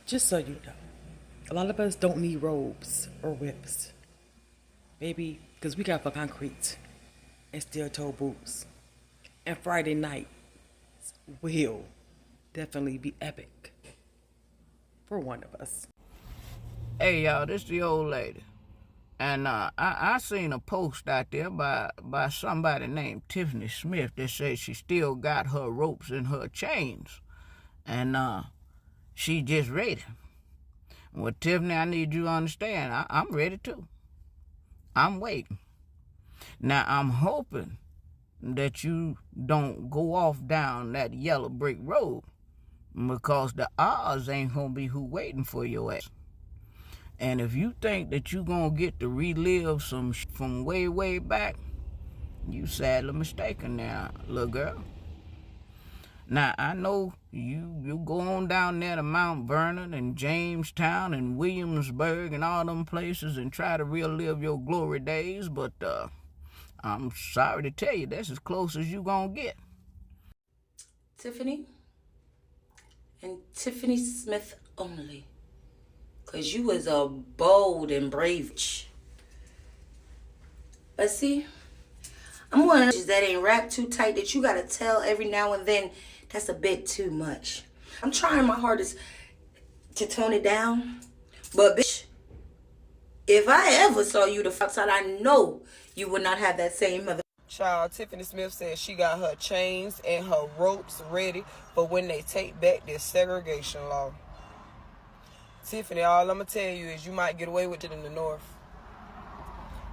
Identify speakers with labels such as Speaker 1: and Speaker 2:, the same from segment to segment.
Speaker 1: Just so you know, a lot of us don't need robes or whips. Maybe because we got for concrete and steel toe boots. And Friday night will definitely be epic for one of us.
Speaker 2: Hey y'all, this the old lady. And I seen a post out there by somebody named Tiffany Smith that says she still got her ropes and her chains. And she just ready. Well, Tiffany, I need you to understand, I'm ready too. I'm waiting. Now, I'm hoping that you don't go off down that yellow brick road, because the odds ain't gonna be who waiting for your ass. And if you think that you gonna get to relive some from way, way back, you sadly mistaken now, little girl. Now, I know you go on down there to Mount Vernon and Jamestown and Williamsburg and all them places and try to relive your glory days, but I'm sorry to tell you, that's as close as you gonna get.
Speaker 3: Tiffany, and Tiffany Smith only. Because you was a bold and brave bitch. But see, I'm one of those that ain't wrapped too tight that you gotta tell every now and then. That's a bit too much. I'm trying my hardest to tone it down. But bitch, if I ever saw you the outside, I know you would not have that same mother.
Speaker 4: Child, Tiffany Smith said she got her chains and her ropes ready for when they take back this segregation law. Tiffany, all I'm going to tell you is you might get away with it in the north.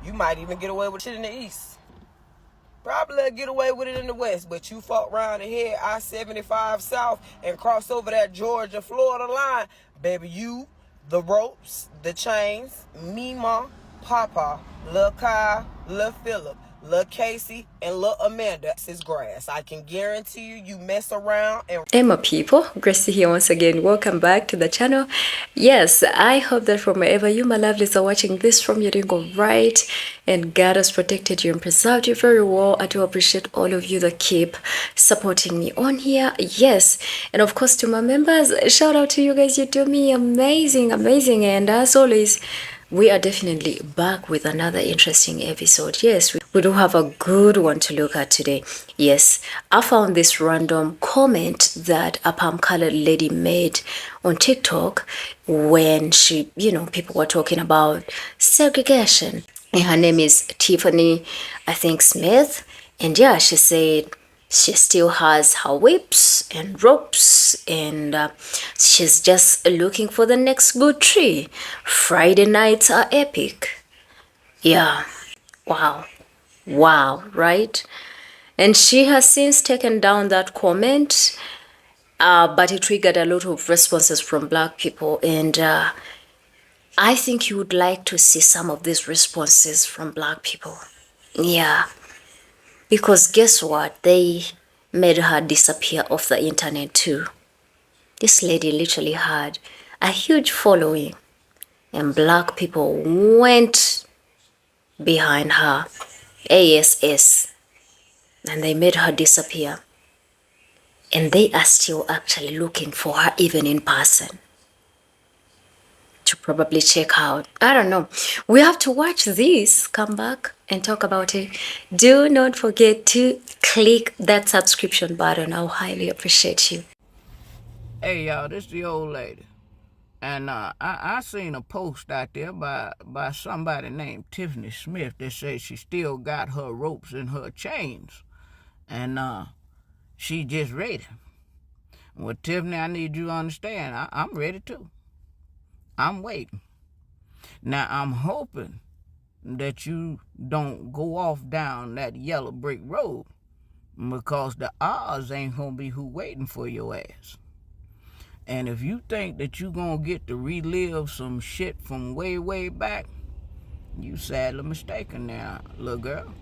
Speaker 4: You might even get away with it in the east. Probably get away with it in the west, but you fuck around and head I-75 south and cross over that Georgia-Florida line. Baby, you, the ropes, the chains, Mima, Papa, Lil Kyle, Lil Phillip, Lil Casey, and Lil Amanda, this is grass. I can guarantee you, you mess around and...
Speaker 5: Hey my people, Gracie here once again. Welcome back to the channel. Yes, I hope that from wherever you my lovelies are watching this from, you're doing all right and God has protected you and preserved you very well. I do appreciate all of you that keep supporting me on here. Yes, and of course to my members, shout out to you guys. You do me amazing, and as always, we are definitely back with another interesting episode. Yes, we do have a good one to look at today. Yes, I found this random comment that a palm colored lady made on TikTok when she, people were talking about segregation. And her name is Tiffany, I think, Smith. And yeah, she said she still has her whips and ropes and she's just looking for the next good tree. Friday nights are epic. Yeah. Wow, right? And she has since taken down that comment, but it triggered a lot of responses from Black people, and I think you would like to see some of these responses from Black people. Yeah, because guess what? They made her disappear off the internet too. This lady literally had a huge following, and Black people went behind her ASS and they made her disappear. And they are still actually looking for her even in person to probably check out. I don't know. We have to watch this, come back and talk about it. Do not forget to click that subscription button. I'll highly appreciate you.
Speaker 2: Hey y'all, this the old lady. And I seen a post out there by somebody named Tiffany Smith that says she still got her ropes and her chains. And she just ready. Well, Tiffany, I need you to understand, I'm ready too. I'm waiting. Now, I'm hoping that you don't go off down that yellow brick road, because the odds ain't gonna be who waiting for your ass. And if you think that you gonna get to relive some shit from way, way back, you sadly mistaken now, little girl.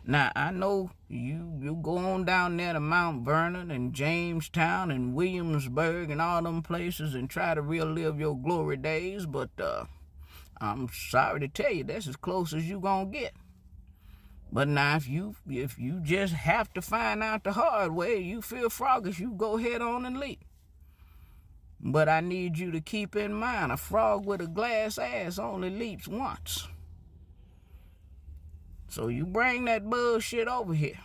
Speaker 2: Now, I know you go on down there to Mount Vernon and Jamestown and Williamsburg and all them places and try to relive your glory days, but I'm sorry to tell you, that's as close as you gonna get. But now, if you just have to find out the hard way, you feel froggish, you go head on and leap. But I need you to keep in mind, a frog with a glass ass only leaps once. So you bring that bullshit over here.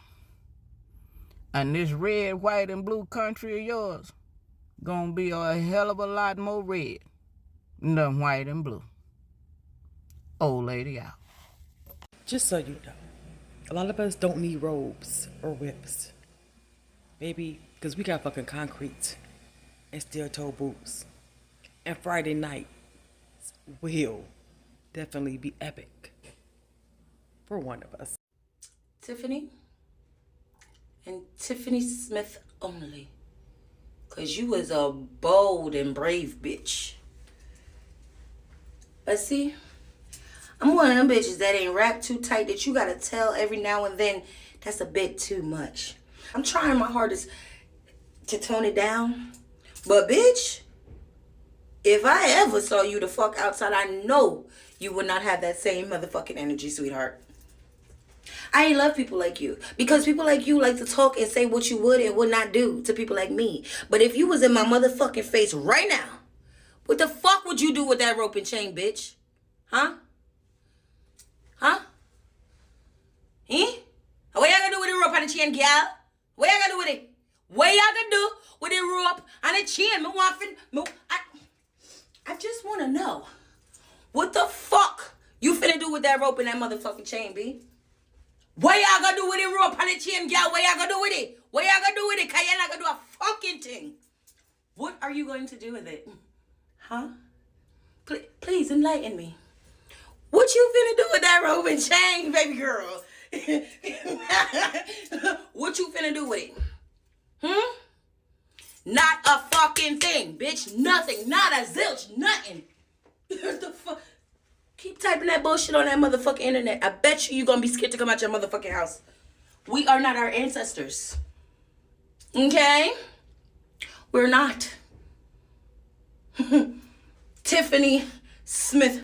Speaker 2: And this red, white, and blue country of yours gonna be a hell of a lot more red than white and blue. Old lady out.
Speaker 1: Just so you know, a lot of us don't need robes or whips. Maybe because we got fucking concrete and steel-toe boots. And Friday night will definitely be epic for one of us.
Speaker 3: Tiffany and Tiffany Smith only. Cause you was a bold and brave bitch. But see, I'm one of them bitches that ain't wrapped too tight that you gotta tell every now and then. That's a bit too much. I'm trying my hardest to tone it down. But bitch, if I ever saw you the fuck outside, I know you would not have that same motherfucking energy, sweetheart. I ain't love people like you. Because people like you like to talk and say what you would and would not do to people like me. But if you was in my motherfucking face right now, what the fuck would you do with that rope and chain, bitch? Huh? Huh? Eh? What y'all gonna do with the rope and the chain, girl? What y'all gonna do with it? What y'all gonna do with the rope and the chain? I just wanna know. What the fuck you finna do with that rope and that motherfucking chain, B? What y'all gonna do with the rope and the chain, girl? What y'all gonna do with it? What y'all gonna do with it? Cause y'all not gonna do a fucking thing. What are you going to do with it? Huh? Please enlighten me. What you finna do with that rope and chain, baby girl? What you finna do with it? Not a fucking thing, bitch. Nothing. Not a zilch. Nothing. What the fuck? Keep typing that bullshit on that motherfucking internet. I bet you gonna be scared to come out your motherfucking house. We are not our ancestors. Okay? We're not. Tiffany Smith.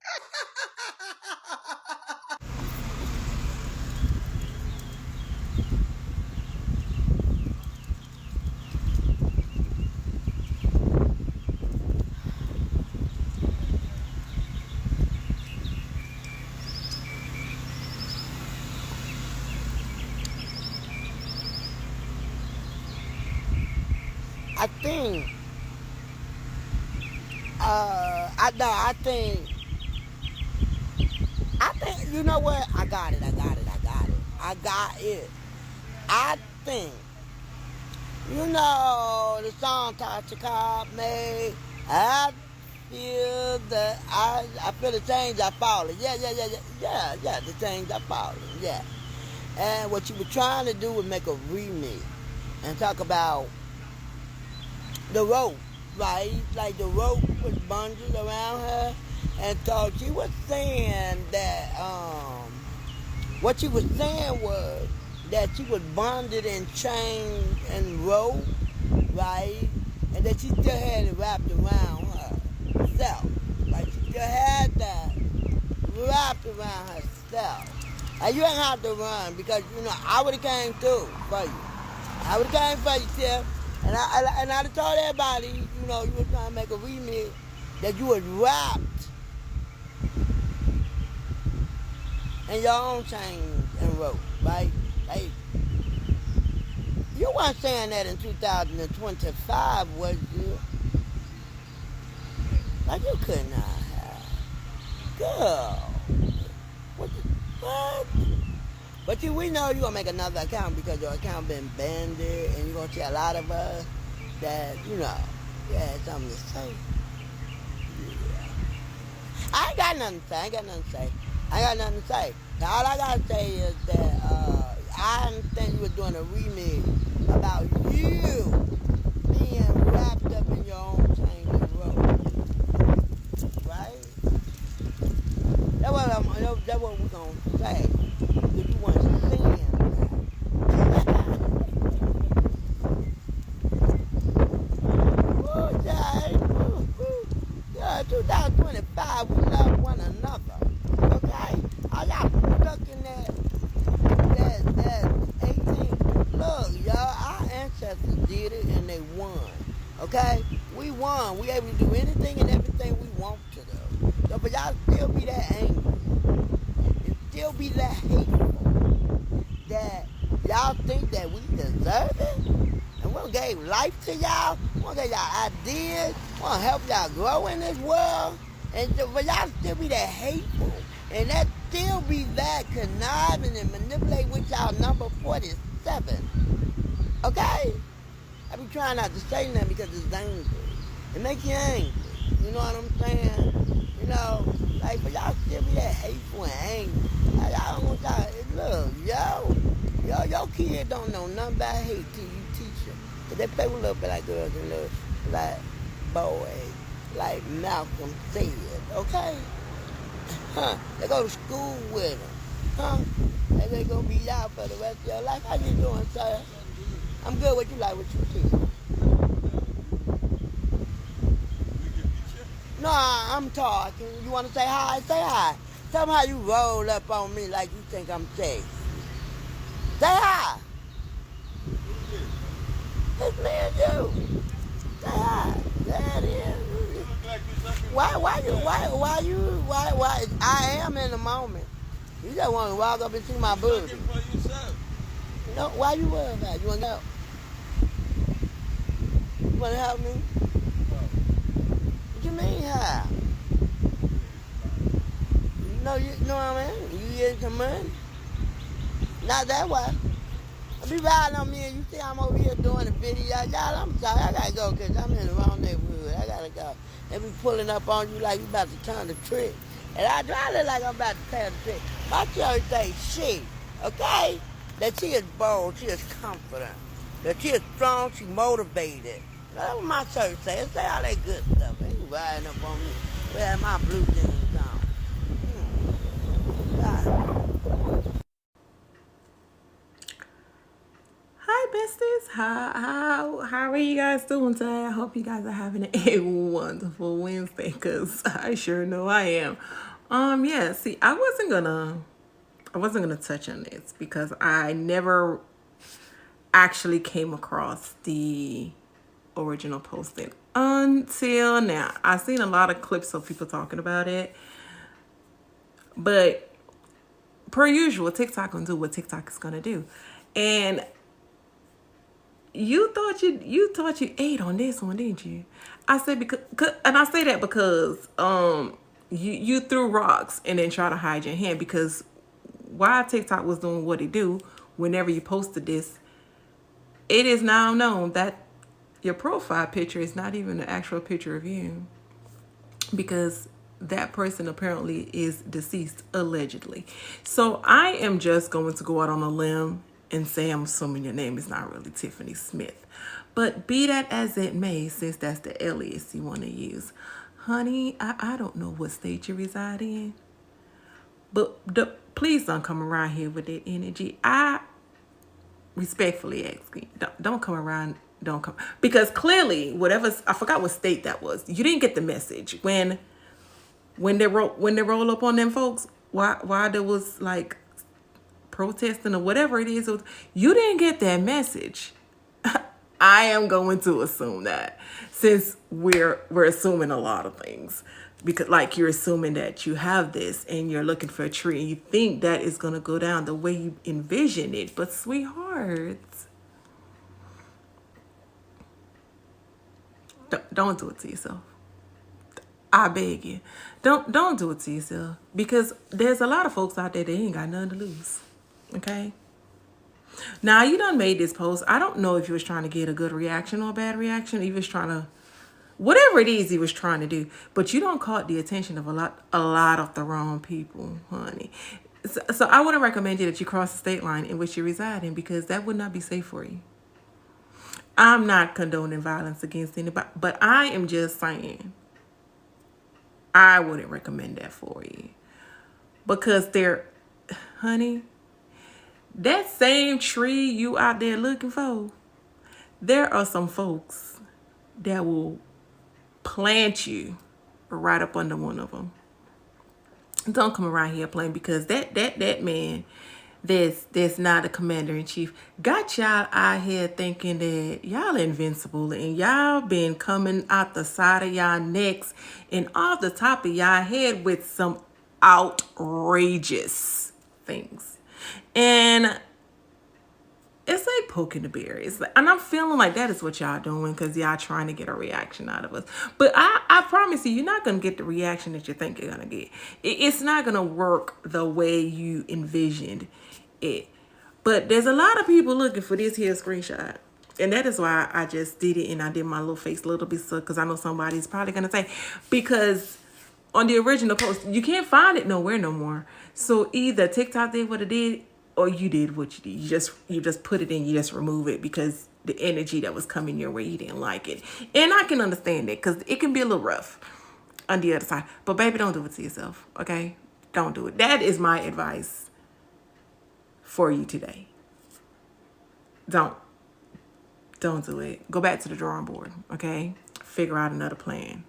Speaker 6: I think, you know what? I got it. I think, you know, the song Tasha Cobb made, I feel the change I fallen. Yeah, the change I fallen, yeah. And what you were trying to do was make a remix and talk about the rope, right? Like the rope was bundled around her, and so she was saying that what she was saying was that she was bonded and chained and rope, right? And that she still had it wrapped around herself. Like she still had that wrapped around herself. And you ain't have to run because, you know, I would have came through for you. I would have came for you, Tiff. And I'd have told everybody, you know, you were trying to make a remix, that you was wrapped in your own chain and rope, right? Like, you weren't saying that in 2025, was you? Like, you could not have. Girl. What? But see, we know you're going to make another account because your account been banned, and you're going to see a lot of us that, you know, you had something to say. Yeah. I ain't got nothing to say. Now, all I got to say is that I understand you were doing a remix about you being wrapped up in your own chain and rope. Right? That's what we're going to say. If you want to sing that. Ooh, yeah, 2025, we love one another. Okay? All y'all stuck in that 18. Look, y'all, our ancestors did it and they won. Okay? We one. We able to do anything and everything we want to do. So, but y'all still be that angry. And still be that hateful. That y'all think that we deserve it. And we gave life to y'all. We gave y'all ideas. We want to help y'all grow in this world. And so, but y'all still be that hateful. And that still be that conniving and manipulating with y'all number 47. Okay? I be trying not to say that because it's angry. It make you angry. You know what I'm saying? You know, like, but y'all still be that hateful and angry. Like, I don't want y'all, look, your kids don't know nothing about hate till you teach them. But they play with little black girls and little black boys, like Malcolm said, okay? Huh? They go to school with them, huh? And they gonna be out for the rest of your life. How you doing, sir? I'm good. What you like? What you think? No, I'm talking. You want to say hi? Say hi. Tell me how you roll up on me like you think I'm safe. Say hi. It's me and you. Say hi. There it is. Why? I am in the moment. You just want to walk up and see my booty. No, why you worried about it? You want to help? You want to help me? What you mean, how? No, you know what I mean? You getting some money? Not that way. Be riding on me and you see I'm over here doing a video. Y'all, I'm sorry. I got to go because I'm in the wrong neighborhood. I got to go. They be pulling up on you like you about to turn the trick. And I look like I'm about to turn the trick. My church say she, okay? That she is bold, she is confident. That she is strong, she motivated. That's what my church say. It say all that good stuff. They ain't riding up on me. Where my blue jeans on. God.
Speaker 1: Hi besties, how are you guys doing today? I hope you guys are having a wonderful Wednesday, because I sure know I am. Yeah, see, I wasn't gonna touch on this because I never actually came across the original posting until now. I've seen a lot of clips of people talking about it, but per usual, TikTok gonna do what TikTok is gonna do. And you thought you ate on this one, didn't you? I said because, and I say that because you threw rocks and then try to hide your hand, because while TikTok was doing what it do, whenever you posted this, it is now known that your profile picture is not even an actual picture of you, because that person apparently is deceased, allegedly. So I am just going to go out on a limb and say I'm assuming your name is not really Tiffany Smith. But be that as it may, since that's the alias you want to use, honey, I don't know what state you reside in, but please don't come around here with that energy. I respectfully ask you, don't come around. Don't come, because clearly, whatever, I forgot what state that was. You didn't get the message when they roll up on them folks. Why there was like protesting or whatever it is. You didn't get that message. I am going to assume that, since we're assuming a lot of things, because like you're assuming that you have this and you're looking for a tree and you think that is going to go down the way you envision it. But sweethearts, don't do it to yourself. I beg you, don't do it to yourself, because there's a lot of folks out there that ain't got nothing to lose. Okay. Now you done made this post. I don't know if you was trying to get a good reaction or a bad reaction. He was trying to, whatever it is he was trying to do, but you don't caught the attention of a lot of the wrong people, honey. So I wouldn't recommend you that you cross the state line in which you reside in, because that would not be safe for you. I'm not condoning violence against anybody, but I am just saying I wouldn't recommend that for you, because honey, that same tree you out there looking for, there are some folks that will plant you right up under one of them. Don't come around here playing, because that man,
Speaker 7: that's not a commander-in-chief got y'all out here thinking that y'all invincible and y'all been coming out the side of y'all necks and off the top of y'all head with some outrageous things. And it's like poking the bear. It's like, and I'm feeling like that is what y'all doing because y'all trying to get a reaction out of us. But I promise you, you're not going to get the reaction that you think you're going to get. It's not going to work the way you envisioned it. But there's a lot of people looking for this here screenshot. And that is why I just did it and I did my little face a little bit so because I know somebody's probably going to say, because on the original post, you can't find it nowhere no more. So either TikTok did what it did or you did what you did. You just put it in, you just remove it because the energy that was coming your way, you didn't like it. And I can understand it because it can be a little rough on the other side. But baby, don't do it to yourself, okay? Don't do it. That is my advice for you today. Don't do it. Go back to the drawing board, okay? Figure out another plan.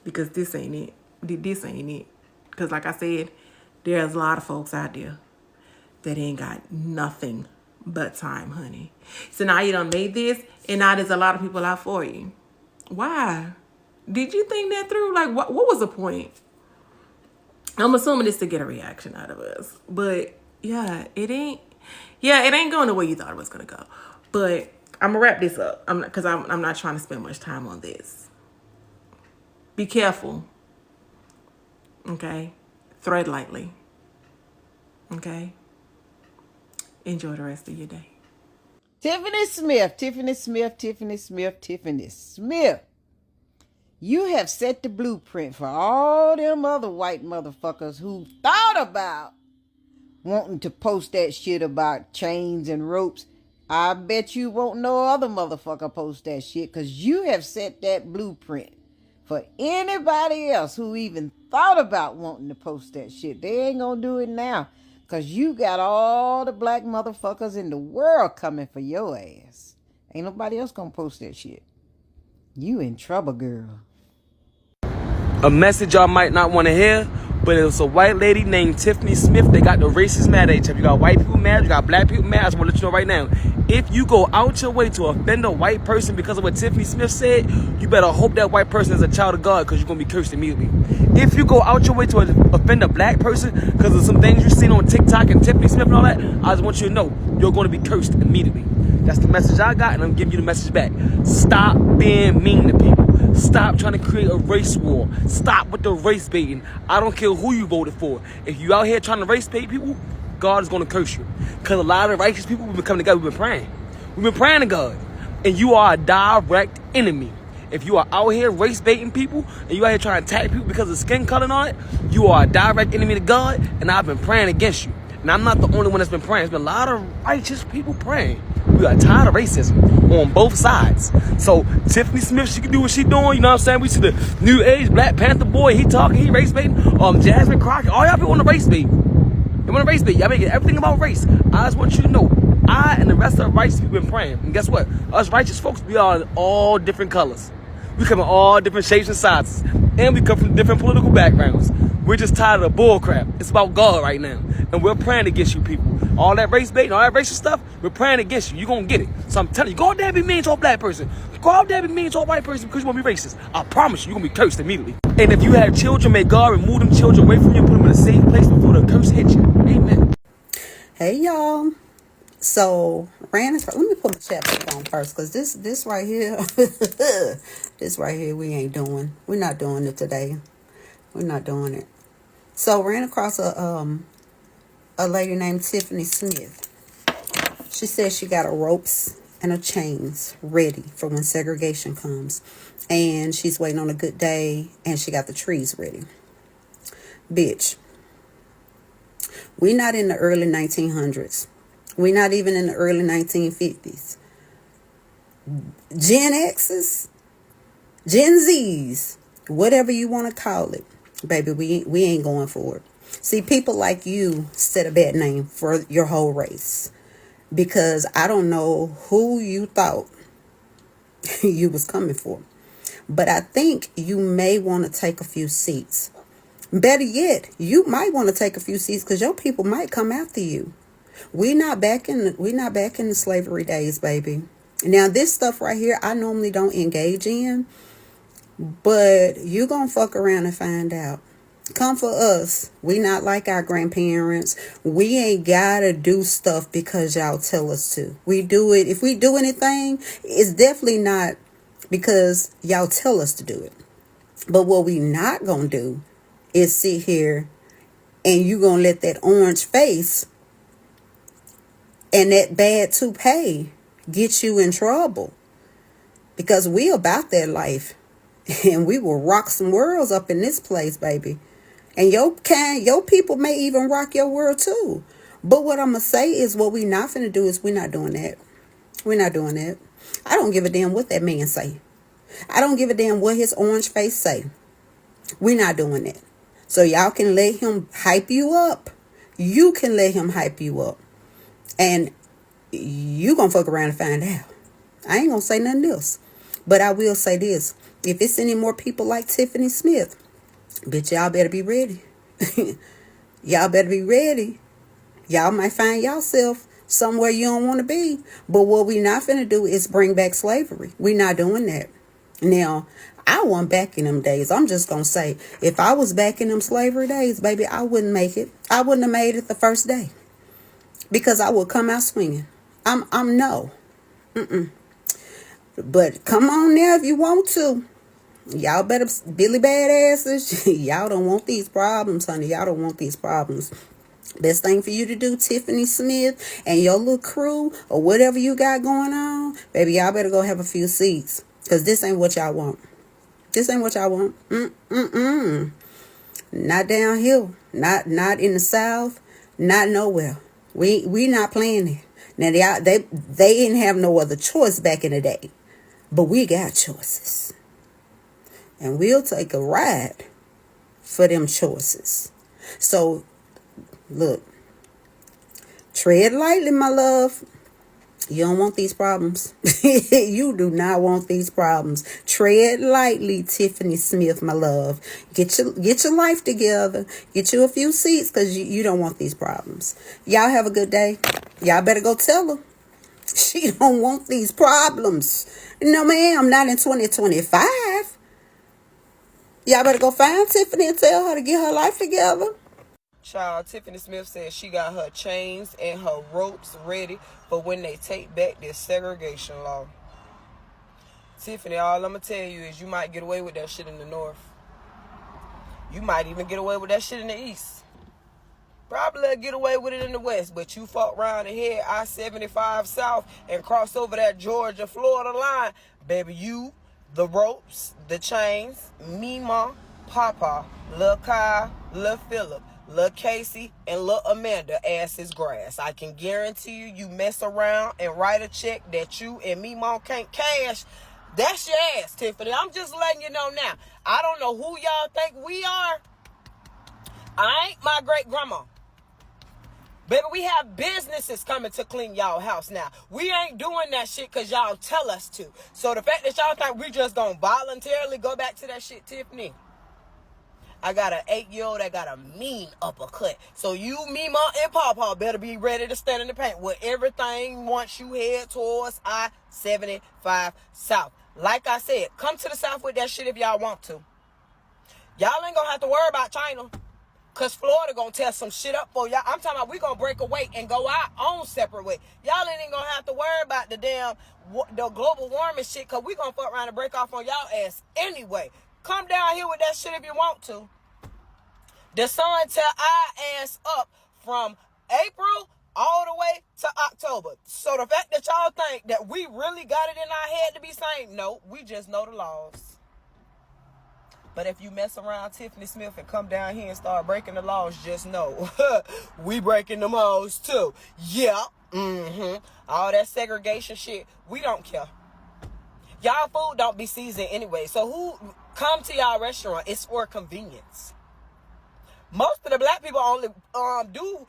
Speaker 7: Because this ain't it. This ain't it. Because like I said, there's a lot of folks out there that ain't got nothing but time, honey. So now you done made this, and now there's a lot of people out for you. Why? Did you think that through? Like, what was the point? I'm assuming it's to get a reaction out of us. But, yeah, it ain't going the way you thought it was going to go. But I'm going to wrap this up because I'm not trying to spend much time on this. Be careful. Okay? Thread lightly. Okay? Enjoy the rest of your day.
Speaker 6: Tiffany Smith, Tiffany Smith, Tiffany Smith, Tiffany Smith. You have set the blueprint for all them other white motherfuckers who thought about wanting to post that shit about chains and ropes. I bet you won't no other motherfucker post that shit because you have set that blueprint for anybody else who even thought about wanting to post that shit. They ain't gonna do it now because you got all the black motherfuckers in the world coming for your ass. Ain't nobody else gonna post that shit. You in trouble, girl.
Speaker 8: A message y'all might not want to hear, but it was a white lady named Tiffany Smith. They got the racists mad at each other. You got white people mad, you got black people mad. I just want to let you know right now. If you go out your way to offend a white person because of what Tiffany Smith said, you better hope that white person is a child of God because you're going to be cursed immediately. If you go out your way to offend a black person because of some things you've seen on TikTok and Tiffany Smith and all that, I just want you to know you're going to be cursed immediately. That's the message I got, and I'm giving you the message back. Stop being mean to people. Stop trying to create a race war. Stop with the race baiting. I don't care who you voted for. If you out here trying to race bait people, God is going to curse you. Because a lot of righteous people, we've been coming together, we've been praying. We've been praying to God. And you are a direct enemy. If you are out here race baiting people, and you out here trying to attack people because of skin color and all that, you are a direct enemy to God, and I've been praying against you. And I'm not the only one that's been praying. There's been a lot of righteous people praying. We are tired of racism on both sides. So Tiffany Smith, she can do what she doing. You know what I'm saying? We see the new age Black Panther boy. He talking, he race baiting. Jasmine Crockett. All y'all people want to race bait. They want to race bait. Y'all make everything about race. I just want you to know, I and the rest of the righteous people been praying. And guess what? Us righteous folks, we are all different colors. We come in all different shapes and sizes. And we come from different political backgrounds. We're just tired of the bull crap. It's about God right now. And we're praying against you people. All that race bait and all that racist stuff, we're praying against you. You're going to get it. So I'm telling you, go out there and be mean to a black person. Go out there and be mean to a white person because you want to be racist. I promise you, you're going to be cursed immediately. And if you have children, may God remove them children away from you and put them in a safe place before the curse hits you. Amen.
Speaker 9: Hey, y'all. So, let me put my chat back on first because this right here, this right here, we're not doing it today. We're not doing it. So, ran across a lady named Tiffany Smith. She says she got her ropes and her chains ready for when segregation comes. And she's waiting on a good day and she got the trees ready. Bitch, we're not in the early 1900s. We're not even in the early 1950s. Gen X's, Gen Z's, whatever you want to call it, baby, we ain't going for it. See, people like you set a bad name for your whole race because I don't know who you thought you was coming for. But I think you may want to take a few seats Better yet, you might want to take a few seats because your people might come after you. We not back in the slavery days, baby. Now this stuff right here, I normally don't engage in, but you gonna fuck around and find out. Come for us. We not like our grandparents. We ain't gotta do stuff because y'all tell us to. We do it. If we do anything, it's definitely not because y'all tell us to do it. But what we not gonna do is sit here and you gonna let that orange face and that bad toupee get you in trouble. Because we about that life. And we will rock some worlds up in this place, baby. And your people may even rock your world too. But what I'm going to say is what we not finna do is we're not doing that. We're not doing that. I don't give a damn what that man say. I don't give a damn what his orange face say. We're not doing that. So y'all can let him hype you up. You can let him hype you up. And you gonna fuck around and find out. I ain't gonna say nothing else. But I will say this. If it's any more people like Tiffany Smith, bitch, y'all better be ready. Y'all better be ready. Y'all might find yourself somewhere you don't want to be. But what we not finna do is bring back slavery. We not doing that. Now, I wasn't back in them days. I'm just going to say, if I was back in them slavery days, baby, I wouldn't make it. I wouldn't have made it the first day. Because I would come out swinging. I'm no. But come on now if you want to. Y'all better, Billy Badasses, y'all don't want these problems, honey. Y'all don't want these problems. Best thing for you to do, Tiffany Smith and your little crew or whatever you got going on, baby, y'all better go have a few seats. Because this ain't what y'all want. This ain't what y'all want. Not down here. Not in the South. Not nowhere. We not playing it. Now, they didn't have no other choice back in the day. But we got choices. And we'll take a ride for them choices. So, look. Tread lightly, my love. You don't want these problems. You do not want these problems. Tread lightly, Tiffany Smith, my love. Get your life together. Get you a few seats because you don't want these problems. Y'all have a good day. Y'all better go tell her. She don't want these problems. No, ma'am, not in 2025. Y'all better go find Tiffany and tell her to get her life together.
Speaker 4: Child, Tiffany Smith said she got her chains and her ropes ready for when they take back this segregation law. Tiffany, all I'm going to tell you is you might get away with that shit in the North. You might even get away with that shit in the East. Probably get away with it in the West, but you fuck around and head I-75 South and cross over that Georgia-Florida line. Baby, you, the ropes, the chains, Mima, Papa, Lil Kai, Lil Phillip, Lil Casey, and Lil Amanda ass is grass. I can guarantee you mess around and write a check that you and Mima can't cash. That's your ass, Tiffany. I'm just letting you know now. I don't know who y'all think we are. I ain't my great grandma. Baby, we have businesses coming to clean y'all house now. We ain't doing that shit because y'all tell us to. So the fact that y'all think we just gonna voluntarily go back to that shit, Tiffany. I got an 8-year-old that got a mean uppercut. So you, Mima, and Pawpaw better be ready to stand in the paint with everything once you head towards I-75 South. Like I said, come to the South with that shit if y'all want to. Y'all ain't gonna have to worry about China. Because Florida gonna tear some shit up for y'all. I'm talking about we gonna break away and go our own separate way. Y'all ain't gonna have to worry about the global warming shit because we gonna fuck around and break off on y'all ass anyway. Come down here with that shit if you want to. The sun tear our ass up from April all the way to October. So the fact that y'all think that we really got it in our head to be saying, no, we just know the laws. But if you mess around Tiffany Smith and come down here and start breaking the laws, just know, we breaking them laws too. Yeah, all that segregation shit, we don't care. Y'all food don't be seasoned anyway. So who come to y'all restaurant? It's for convenience. Most of the black people only do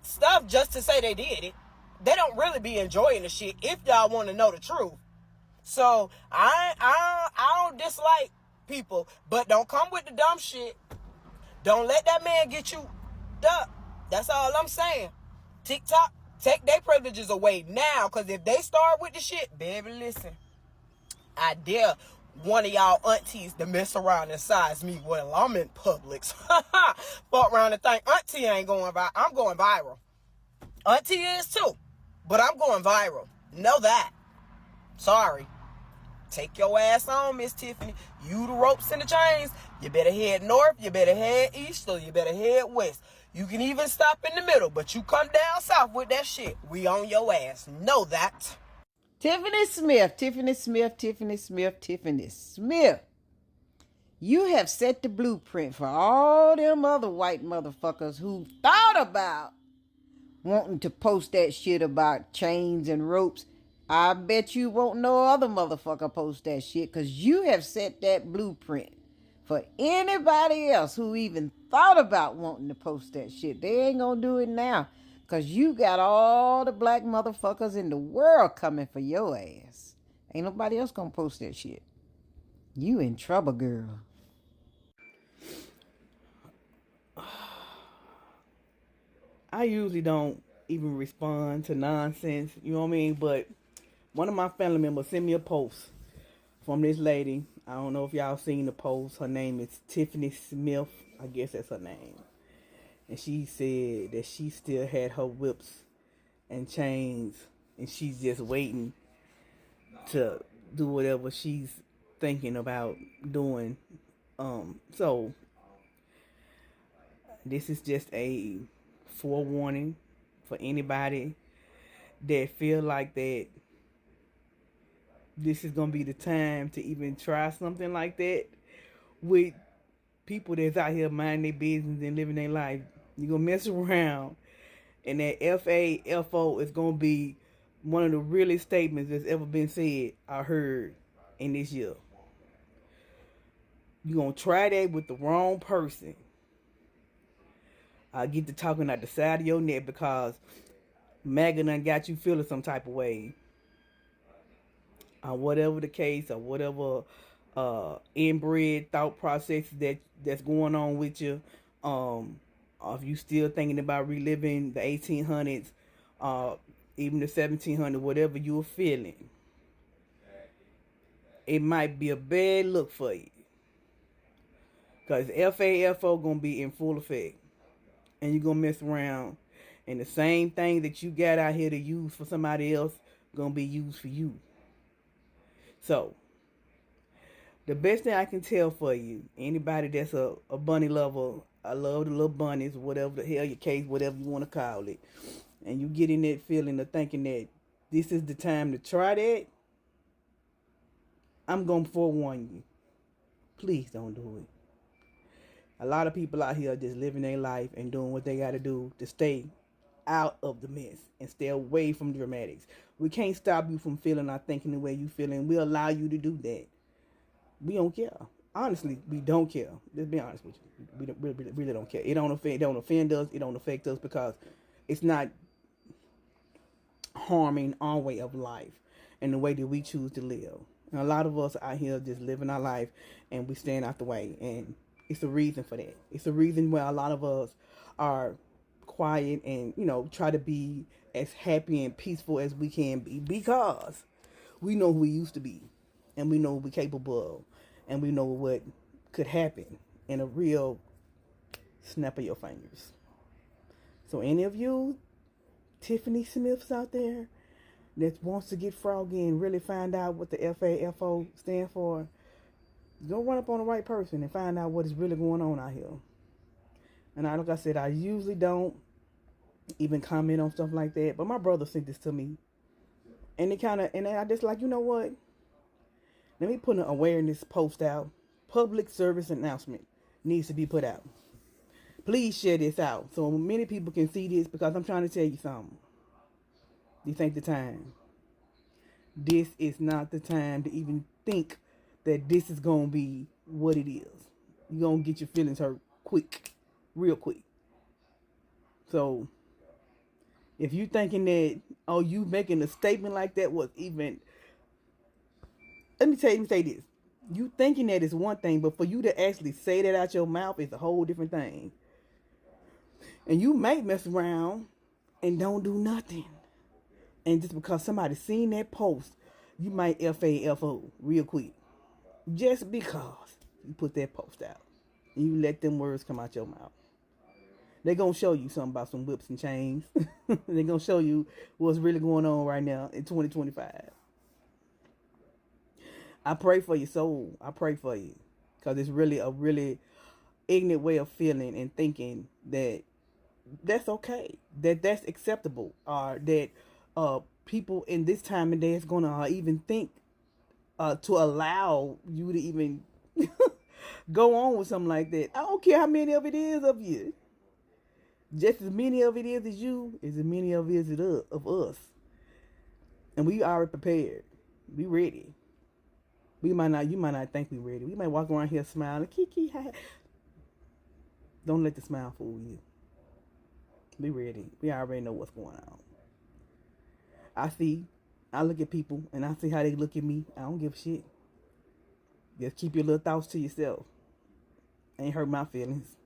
Speaker 4: stuff just to say they did it. They don't really be enjoying the shit if y'all want to know the truth. So I don't dislike people, but don't come with the dumb shit. Don't let that man get you up. That's all I'm saying. TikTok, take their privileges away now. Because if they start with the shit, baby, listen. I dare one of y'all aunties to mess around and size me. Well, I'm in Publix. Fuck around and think auntie ain't going viral. I'm going viral. Auntie is too. But I'm going viral. Know that. Sorry. Take your ass on, Miss Tiffany. You the ropes and the chains. You better head north, you better head east, or you better head west. You can even stop in the middle, but you come down south with that shit, we on your ass. Know that.
Speaker 10: Tiffany Smith, Tiffany Smith, Tiffany Smith, Tiffany Smith. You have set the blueprint for all them other white motherfuckers who thought about wanting to post that shit about chains and ropes. I bet you won't no other motherfucker post that shit, because you have set that blueprint for anybody else who even thought about wanting to post that shit. They ain't gonna do it now, because you got all the black motherfuckers in the world coming for your ass. Ain't nobody else gonna post that shit. You in trouble, girl.
Speaker 11: I usually don't even respond to nonsense, you know what I mean? But one of my family members sent me a post from this lady. I don't know if y'all seen the post. Her name is Tiffany Smith. I guess that's her name. And she said that she still had her whips and chains, and she's just waiting to do whatever she's thinking about doing. So this is just a forewarning for anybody that feel like that this is gonna be the time to even try something like that with people that's out here minding their business and living their life. You're gonna mess around, and that FAFO is gonna be one of the realest statements that's ever been said I heard in this year. You're gonna try that with the wrong person. I get to talking at the side of your neck because MAGA done got you feeling some type of way. Whatever the case, or whatever inbred thought process that's going on with you. Or if you still thinking about reliving the 1800s, even the 1700s, whatever you were feeling, it might be a bad look for you. Because FAFO gonna be in full effect. And you're gonna mess around, and the same thing that you got out here to use for somebody else gonna be used for you. So the best thing I can tell for you, anybody that's a bunny lover, I love the little bunnies, whatever the hell your case, whatever you want to call it, and you get in that feeling of thinking that this is the time to try that, I'm gonna forewarn you, please don't do it. A lot of people out here are just living their life and doing what they got to do to stay out of the mess and stay away from dramatics. We can't stop you from feeling or thinking the way you feeling. We allow you to do that. We don't care. Honestly, we don't care. Let's be honest with you. We don't, really don't care. It don't offend us. It don't affect us because it's not harming our way of life and the way that we choose to live. And a lot of us out here just living our life and we stand out the way, and it's a reason for that. It's a reason why a lot of us are quiet and, try to be as happy and peaceful as we can be, because we know who we used to be, and we know what we're capable of, and we know what could happen in a real snap of your fingers. So any of you Tiffany Smiths out there that wants to get froggy and really find out what the FAFO stand for, go run up on the right person and find out what is really going on out here. And like I said, I usually don't even comment on stuff like that, but my brother sent this to me, and I just like, you know what? Let me put an awareness post out. Public service announcement needs to be put out. Please share this out so many people can see this, because I'm trying to tell you something. This ain't the time. This is not the time to even think that this is going to be what it is. You're going to get your feelings hurt quick, real quick. So, if you thinking that, you making a statement like that was even, let me say this. You thinking that is one thing, but for you to actually say that out your mouth is a whole different thing. And you may mess around and don't do nothing. And just because somebody seen that post, you might FAFO real quick. Just because you put that post out. And you let them words come out your mouth. They're going to show you something about some whips and chains. They're going to show you what's really going on right now in 2025. I pray for your soul. I pray for you. Because it's really a really ignorant way of feeling and thinking that that's okay. That's acceptable. Or that people in this time and day is going to even think to allow you to even go on with something like that. I don't care how many of it is of you. Just as many of it is as you, as many of it is of us. And we already prepared. We ready. You might not think we ready. We might walk around here smiling, kiki, ha. Don't let the smile fool you. Be ready. We already know what's going on. I look at people and I see how they look at me. I don't give a shit. Just keep your little thoughts to yourself. Ain't hurt my feelings.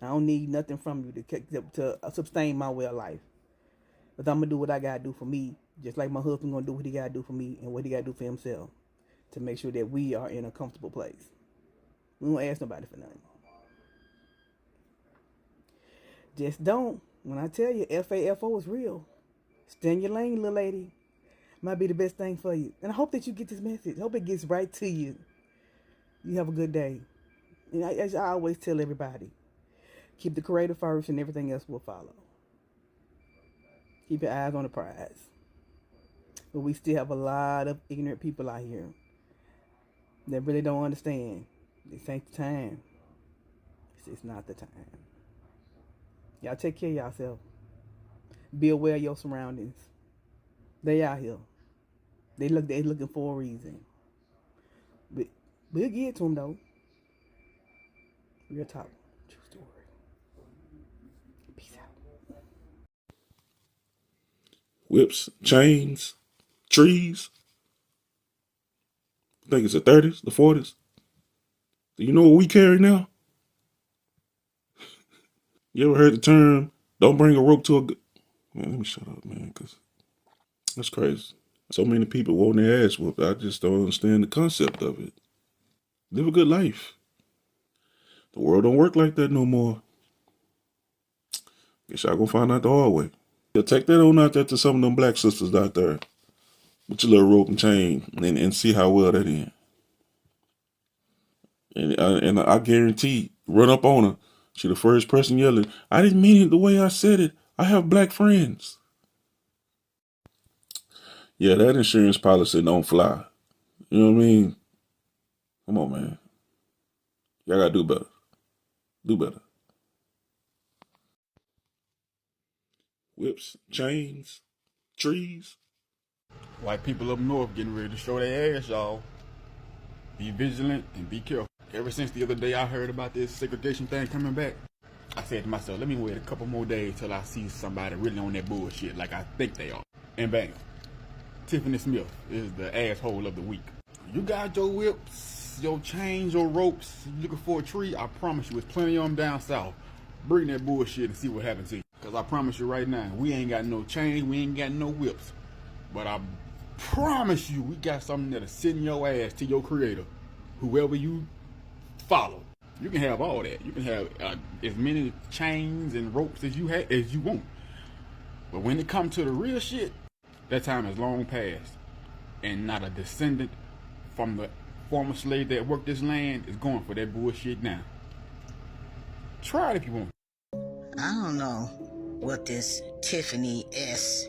Speaker 11: I don't need nothing from you to sustain my way of life. But I'm going to do what I got to do for me. Just like my husband going to do what he got to do for me and what he got to do for himself. To make sure that we are in a comfortable place. We don't ask nobody for nothing. Just don't. When I tell you FAFO is real, stay in your lane, little lady. Might be the best thing for you. And I hope that you get this message. I hope it gets right to you. You have a good day. And as I always tell everybody, keep the creator first and everything else will follow. Keep your eyes on the prize. But we still have a lot of ignorant people out here that really don't understand. This ain't the time. It's not the time. Y'all take care of yourself. Be aware of your surroundings. They out here. They looking for a reason. But we'll get to them though. Real talk. True story. Peace out.
Speaker 12: Whips, chains, trees. I think it's the 30s, the 40s. Do you know what we carry now? You ever heard the term, don't bring a rope to a... Man, let me shut up, man, because that's crazy. So many people want their ass whooped. I just don't understand the concept of it. Live a good life. The world don't work like that no more. Guess y'all gonna find out the hard way. Yeah, take that on out there to some of them black sisters out there with your little rope and chain and see how well that is. And I guarantee, run up on her. She the first person yelling, I didn't mean it the way I said it. I have black friends. Yeah, that insurance policy don't fly. You know what I mean? Come on, man. Y'all gotta do better. Do better. Whips, chains, trees.
Speaker 13: White people up north getting ready to show their ass, y'all. Be vigilant and be careful. Ever since the other day I heard about this segregation thing coming back, I said to myself, let me wait a couple more days till I see somebody really on that bullshit like I think they are. And bam, Tiffany Smith is the asshole of the week. You got your whips, your chains, your ropes, you looking for a tree, I promise you, there's plenty of them down south. Bring that bullshit and see what happens to you. Because I promise you right now, we ain't got no chains, we ain't got no whips. But I promise you, we got something that'll send your ass to your creator, whoever you follow. You can have all that. You can have as many chains and ropes as you want. But when it comes to the real shit, that time is long past. And not a descendant from the former slave that worked this land is going for that bullshit now. Try it if you want.
Speaker 14: I don't know what this Tiffany S.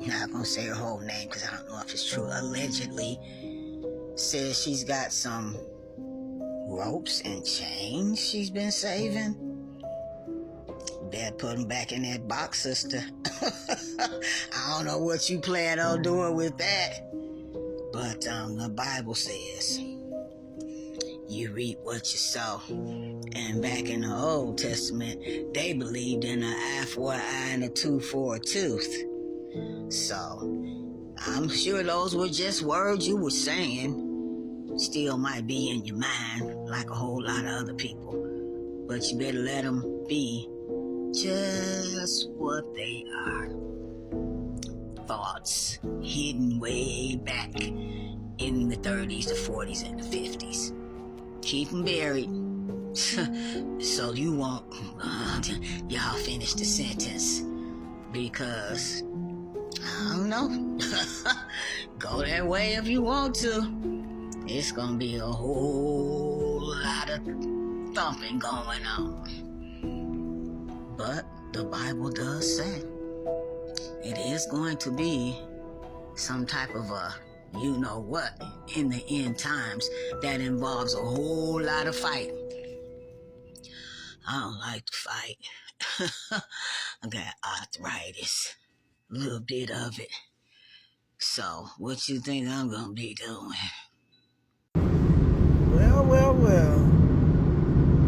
Speaker 14: Not gonna say her whole name because I don't know if it's true. Allegedly says she's got some ropes and chains she's been saving. Better put them back in that box, sister. I don't know what you plan on doing with that. But the Bible says you reap what you sow. And back in the Old Testament, they believed in an eye for an eye and a tooth for a tooth. So, I'm sure those were just words you were saying. still might be in your mind like a whole lot of other people. But you better let them be just what they are. Thoughts hidden way back in the 30s, the 40s, and the 50s. Keep them buried so you won't, y'all finish the sentence. Because, I don't know, go that way if you want to. It's gonna be a whole lot of thumping going on. But the Bible does say it is going to be some type of a you know what in the end times that involves a whole lot of fighting. I don't like to fight. I got arthritis, a little bit of it. So what you think I'm gonna be doing?
Speaker 2: Well.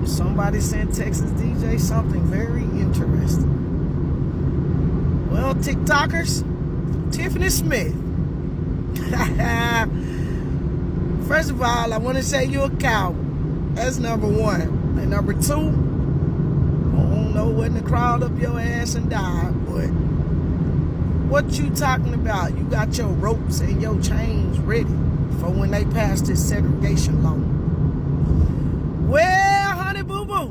Speaker 2: Somebody sent Texas DJ something very interesting. Well, TikTokers, Tiffany Smith. First of all, I want to say you're a coward. That's number one. And number two, I don't know when to crawl up your ass and die, but what you talking about? You got your ropes and your chains ready for when they pass this segregation law. Well, honey boo boo,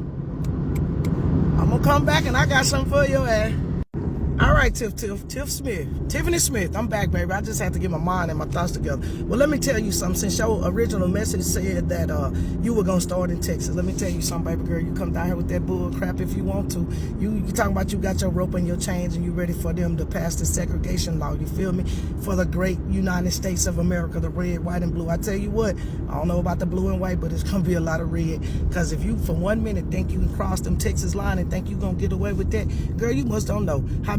Speaker 2: I'm gonna come back and I got something for your ass. All right, Tiffany Smith. I'm back, baby. I just had to get my mind and my thoughts together. Well, let me tell you something. Since your original message said that you were gonna start in Texas, let me tell you something, baby girl. You come down here with that bull crap if you want to. You talking about you got your rope and your chains and you ready for them to pass the segregation law. You feel me? For the great United States of America, the red, white, and blue. I tell you what, I don't know about the blue and white, but it's gonna be a lot of red. Because if you, for 1 minute, think you can cross them Texas line and think you gonna get away with that, girl, you must don't know how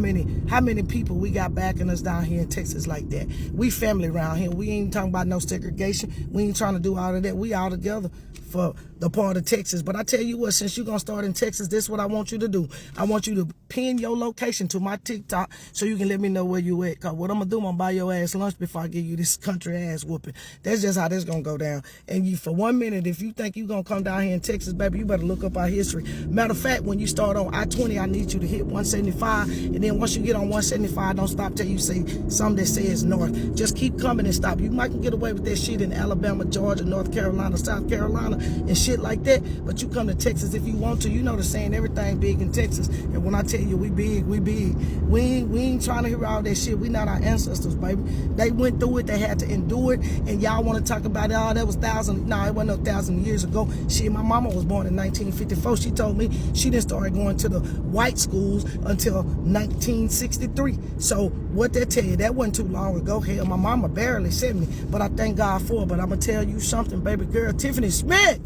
Speaker 2: many people we got backing us down here in Texas like that. We family around here. We ain't talking about no segregation. We ain't trying to do all of that. We all together for the part of Texas. But I tell you what, since you're going to start in Texas, this is what I want you to do. I want you to pin your location to my TikTok so you can let me know where you at. Because what I'm going to do, I'm going to buy your ass lunch before I give you this country ass whooping. That's just how this going to go down. And you, for 1 minute, if you think you're going to come down here in Texas, baby, you better look up our history. Matter of fact, when you start on I-20, I need you to hit 175. And then once you get on 175, don't stop till you see something that says north. Just keep coming and stop. You might can get away with that shit in Alabama, Georgia, North Carolina, South Carolina, and shit like that. But you come to Texas if you want to. You know the saying, everything big in Texas. And when I tell you we big, we big. We ain't trying to hear all that shit. We not our ancestors, baby. They went through it. They had to endure it. And y'all want to talk about it? Oh, that was thousand. No, it wasn't no 1,000 years ago. Shit, my mama was born in 1954. She told me she didn't start going to the white schools until 1963. So what that tell you, that wasn't too long ago. Hell, my mama barely 70, but I thank God for it. But I'm gonna tell you something, baby girl, Tiffany Smith.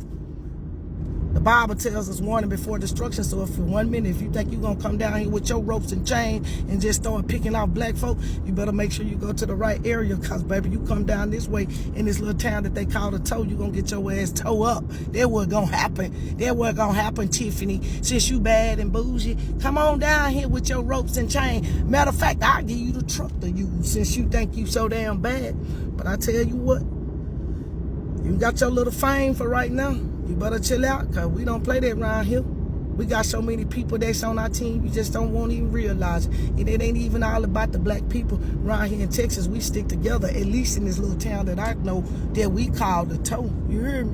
Speaker 2: The Bible tells us warning before destruction. So if for 1 minute, if you think you're going to come down here with your ropes and chain and just start picking out black folk, you better make sure you go to the right area. Because, baby, you come down this way in this little town that they call the toe, you're going to get your ass toe up. That what going to happen. That what going to happen, Tiffany. Since you bad and bougie, come on down here with your ropes and chain. Matter of fact, I'll give you the truck to use since you think you so damn bad. But I tell you what, you got your little fame for right now. You better chill out, because we don't play that around here. We got so many people that's on our team, you just won't even realize it. And it ain't even all about the black people around here in Texas. We stick together, at least in this little town that I know that we call the toe. You hear me?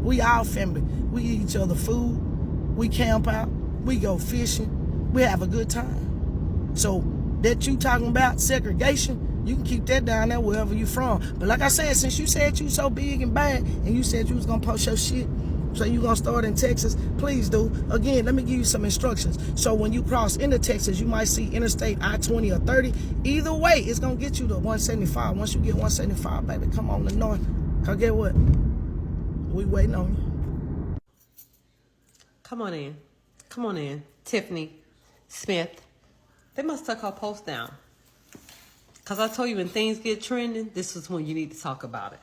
Speaker 2: We all family. We eat each other food. We camp out. We go fishing. We have a good time. So that you talking about segregation, you can keep that down there wherever you from. But like I said, since you said you so big and bad, and you said you was gonna post your shit, so you gonna start in Texas, please do. Again, let me give you some instructions. So when you cross into Texas, you might see Interstate I-20 or 30. Either way, it's gonna get you to 175. Once you get 175, baby, come on the north. Cause get what? We waiting on you.
Speaker 15: Come on in. Come on in. Tiffany Smith. They must took her post down. Because I told you when things get trending, this is when you need to talk about it.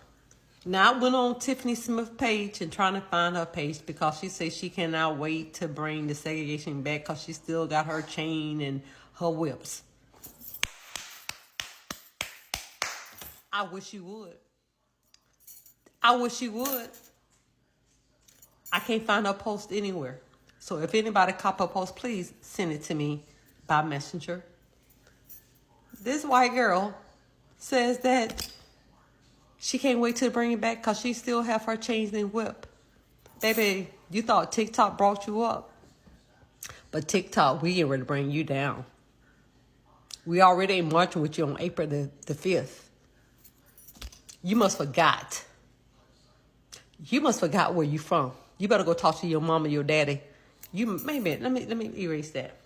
Speaker 15: Now, I went on Tiffany Smith's page and trying to find her page because she says she cannot wait to bring the segregation back because she still got her chain and her whips. I wish you would. I wish you would. I can't find her post anywhere. So if anybody cop her post, please send it to me by messenger. This white girl says that she can't wait to bring it back because she still have her chains and whip. Baby, you thought TikTok brought you up. But TikTok, we ain't ready to bring you down. We already ain't marching with you on April the 5th. You must forgot. You must forgot where you from. You better go talk to your mama, your daddy. Maybe let me erase that.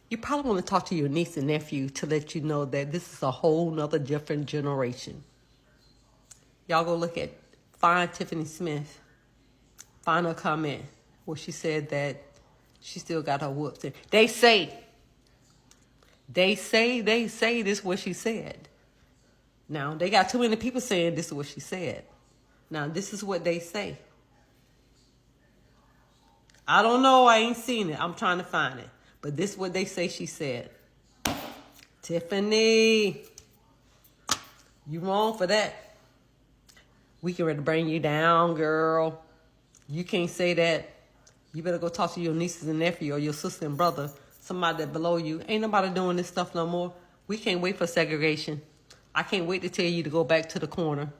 Speaker 15: You probably want to talk to your niece and nephew to let you know that this is a whole nother different generation. Y'all go find Tiffany Smith. Find her comment where she said that she still got her whoops in. They say this is what she said. Now, they got too many people saying this is what she said. Now, this is what they say. I don't know. I ain't seen it. I'm trying to find it. But this is what they say she said. Tiffany, you wrong for that. We can ready to bring you down, girl. You can't say that. You better go talk to your nieces and nephew or your sister and brother, somebody that below you. Ain't nobody doing this stuff no more. We can't wait for segregation. I can't wait to tell you to go back to the corner.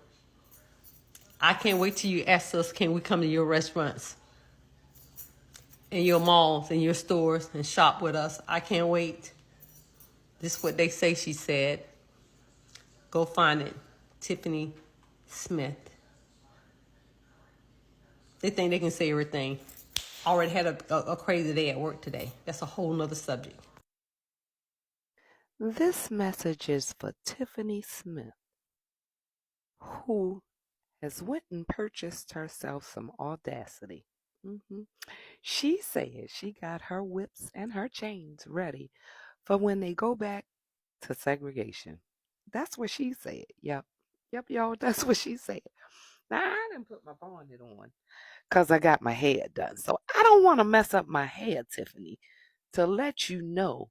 Speaker 15: I can't wait till you ask us, can we come to your restaurants and your malls and your stores and shop with us? I can't wait. This is what they say she said. Go find it. Tiffany Smith. They think they can say everything. Already had a crazy day at work today. That's a whole nother subject.
Speaker 16: This message is for Tiffany Smith, who has went and purchased herself some audacity. She said she got her whips and her chains ready for when they go back to segregation. That's what she said. Yep, y'all, that's what she said. Now, I didn't put my bonnet on because I got my hair done. So I don't want to mess up my hair, Tiffany, to let you know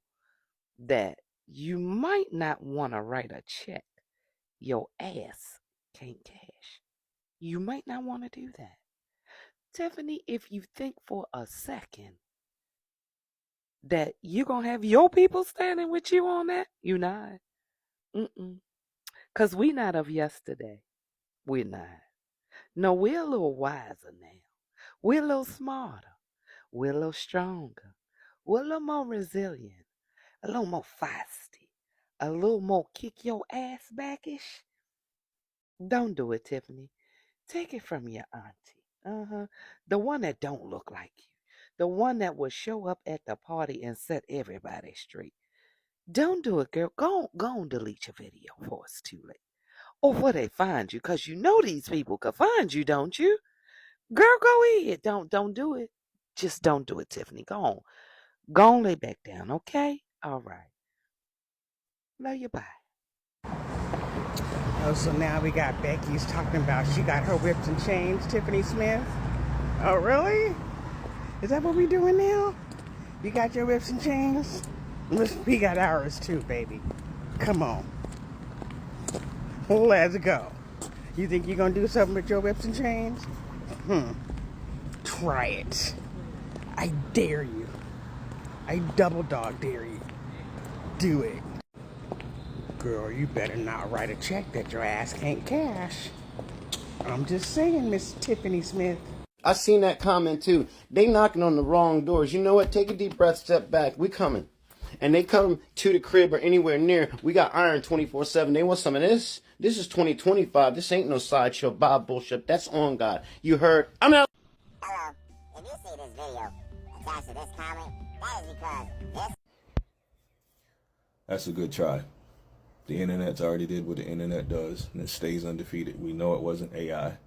Speaker 16: that you might not want to write a check your ass can't cash. You might not want to do that. Tiffany, if you think for a second that you're going to have your people standing with you on that, you're not. Because we not of yesterday. We're not. No, we're a little wiser now. We're a little smarter. We're a little stronger. We're a little more resilient. A little more feisty. A little more kick your ass backish. Don't do it, Tiffany. Take it from your auntie. The one that don't look like you. The one that will show up at the party and set everybody straight. Don't do it, girl. Go and delete your video before it's too late. Or before they find you, because you know these people could find you, don't you? Girl, go ahead. Don't do it. Just don't do it, Tiffany. Go on. Go on, lay back down, okay? All right. Love you, bye.
Speaker 11: Oh, so now we got Becky's talking about she got her whips and chains, Tiffany Smith. Oh, really? Is that what we doing now? You got your whips and chains? Listen, we got ours too, baby. Come on. Let's go. You think you're going to do something with your whips and chains? Try it. I dare you. I double dog dare you. Do it. Girl, you better not write a check that your ass can't cash. I'm just saying, Miss Tiffany Smith.
Speaker 17: I seen that comment too. They knocking on the wrong doors. You know what? Take a deep breath, step back. We coming. And they come to the crib or anywhere near. We got iron 24/7. They want some of this. This is 2025. This ain't no sideshow Bob bullshit. That's on God. You heard? I'm out.
Speaker 18: Hello. If you see this video attached to this comment, that is because this.
Speaker 12: That's a good try. The internet's already did what the internet does, and it stays undefeated. We know it wasn't AI,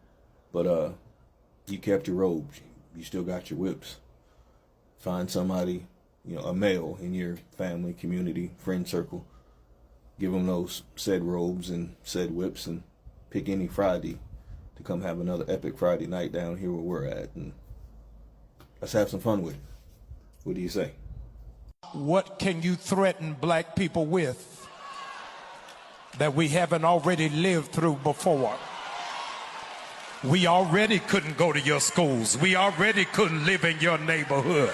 Speaker 12: but you kept your robes. You still got your whips. Find somebody, a male in your family, community, friend circle. Give them those said robes and said whips, and pick any Friday to come have another epic Friday night down here where we're at, and let's have some fun with it. What do you say?
Speaker 19: What can you threaten black people with that we haven't already lived through before? We already couldn't go to your schools. We already couldn't live in your neighborhood.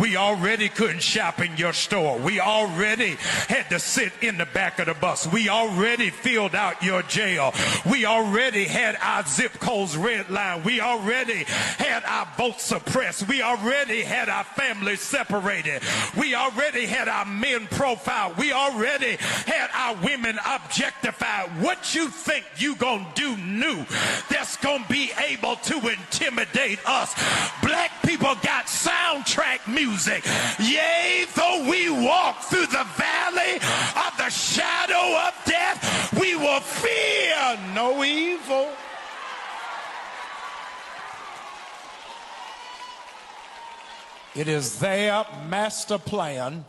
Speaker 19: We already couldn't shop in your store. We already had to sit in the back of the bus. We already filled out your jail. We already had our zip codes redlined. We already had our votes suppressed. We already had our families separated. We already had our men profiled. We already had our women objectified. What you think you gonna do new that's gonna be able to intimidate us? Black people got soundtrack music. Yea, though we walk through the valley of the shadow of death, we will fear no evil. It is their master plan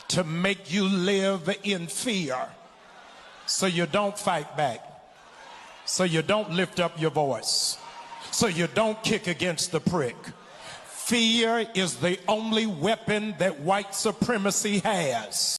Speaker 19: to make you live in fear so you don't fight back, so you don't lift up your voice, so you don't kick against the prick. Fear is the only weapon that white supremacy has.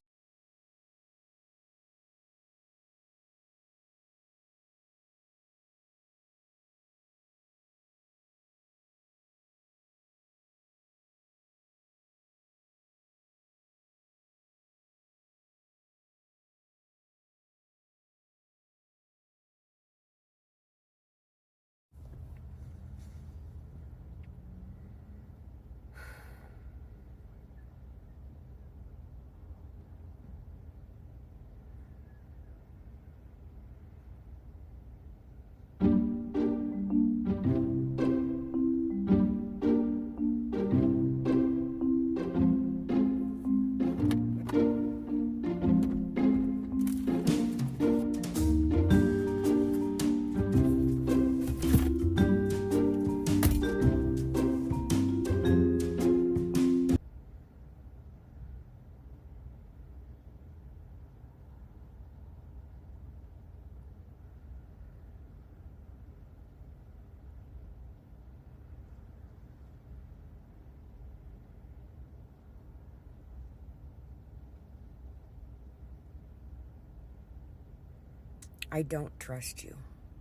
Speaker 20: I don't trust you.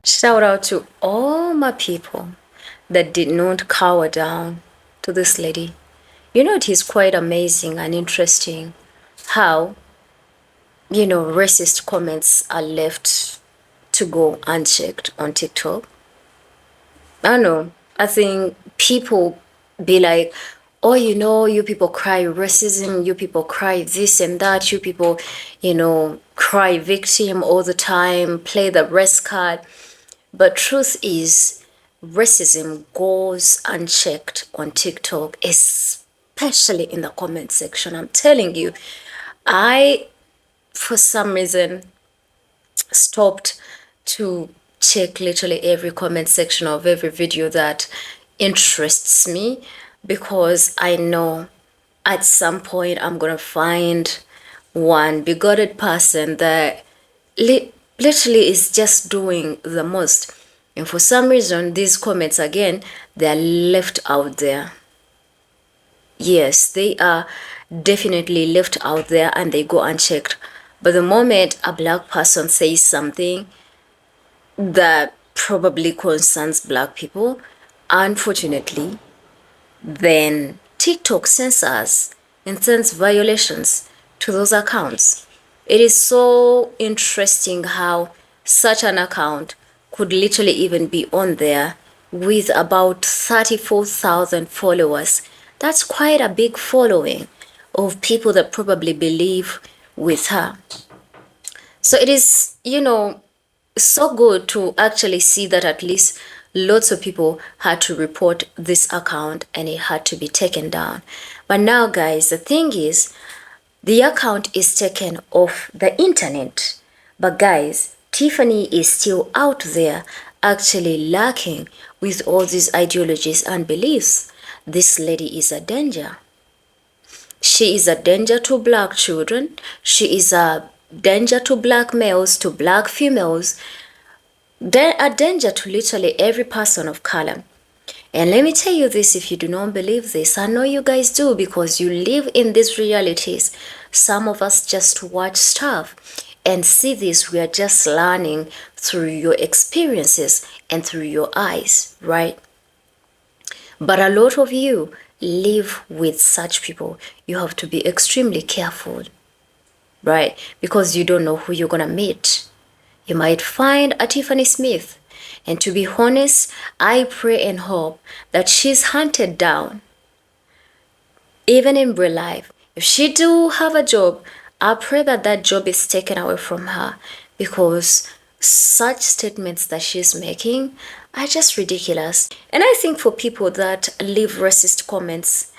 Speaker 5: Shout out to all my people that did not cower down to this lady. You know, it is quite amazing and interesting how, racist comments are left to go unchecked on TikTok. I know. I think people be like, oh, you people cry racism, you people cry this and that, you people, cry victim all the time, play the rest card. But truth is, racism goes unchecked on TikTok, especially in the comment section. I'm telling you, I, for some reason, stopped to check literally every comment section of every video that interests me, because I know at some point I'm gonna find one bigoted person that literally is just doing the most. And for some reason, these comments again, they're left out there. Yes, they are definitely left out there and they go unchecked. But the moment a black person says something that probably concerns black people, unfortunately, then TikTok censors and sends violations to those accounts. It is so interesting how such an account could literally even be on there with about 34,000 followers. That's quite a big following of people that probably believe with her. So it is, so good to actually see that at least lots of people had to report this account and it had to be taken down. But now, guys, the thing is, the account is taken off the internet. But guys, Tiffany is still out there actually lurking with all these ideologies and beliefs. This lady is a danger. She is a danger to black children. She is a danger to black males, to black females. They're a danger to literally every person of color. And let me tell you this, if you do not believe this, I know you guys do because you live in these realities. Some of us just watch stuff and see this. We are just learning through your experiences and through your eyes, right? But a lot of you live with such people. You have to be extremely careful, right? Because you don't know who you're gonna meet. You might find a Tiffany Smith, and to be honest, I pray and hope that she's hunted down, even in real life. If she do have a job, I pray that that job is taken away from her, because such statements that she's making are just ridiculous. And I think for people that leave racist comments,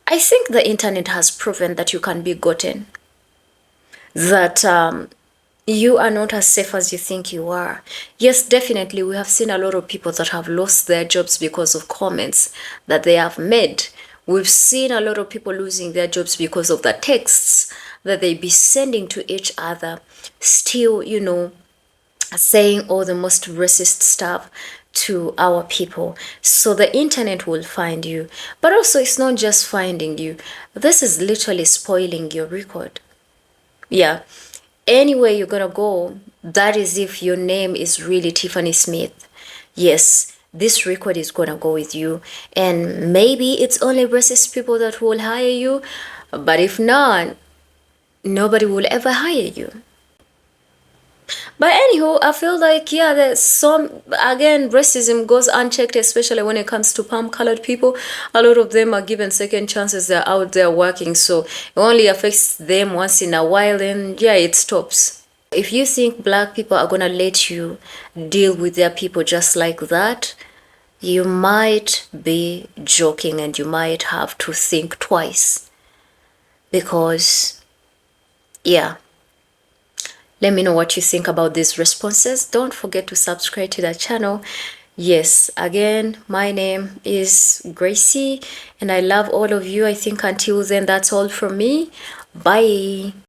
Speaker 5: I think the internet has proven that you can be gotten. That you are not as safe as you think you are. Yes, definitely, we have seen a lot of people that have lost their jobs because of comments that they have made. We've seen a lot of people losing their jobs because of the texts that they be sending to each other, still, you know, saying all the most racist stuff to our people. So the internet will find you. But also, it's not just finding you. This is literally spoiling your record. Yeah. Anywhere you're gonna go, that is if your name is really Tiffany Smith. Yes, this record is gonna go with you. And maybe it's only racist people that will hire you. But if not, nobody will ever hire you. But anyhow, I feel like, yeah, there's some, again, racism goes unchecked, especially when it comes to palm colored people. A lot of them are given second chances. They're out there working, so it only affects them once in a while, and yeah, it stops. If you think black people are gonna let you deal with their people just like that, you might be joking, and you might have to think twice. Because, yeah. Let me know what you think about these responses. Don't forget to subscribe to the channel. Yes, again, my name is Gracie, and I love all of you. I think until then, that's all from me. Bye.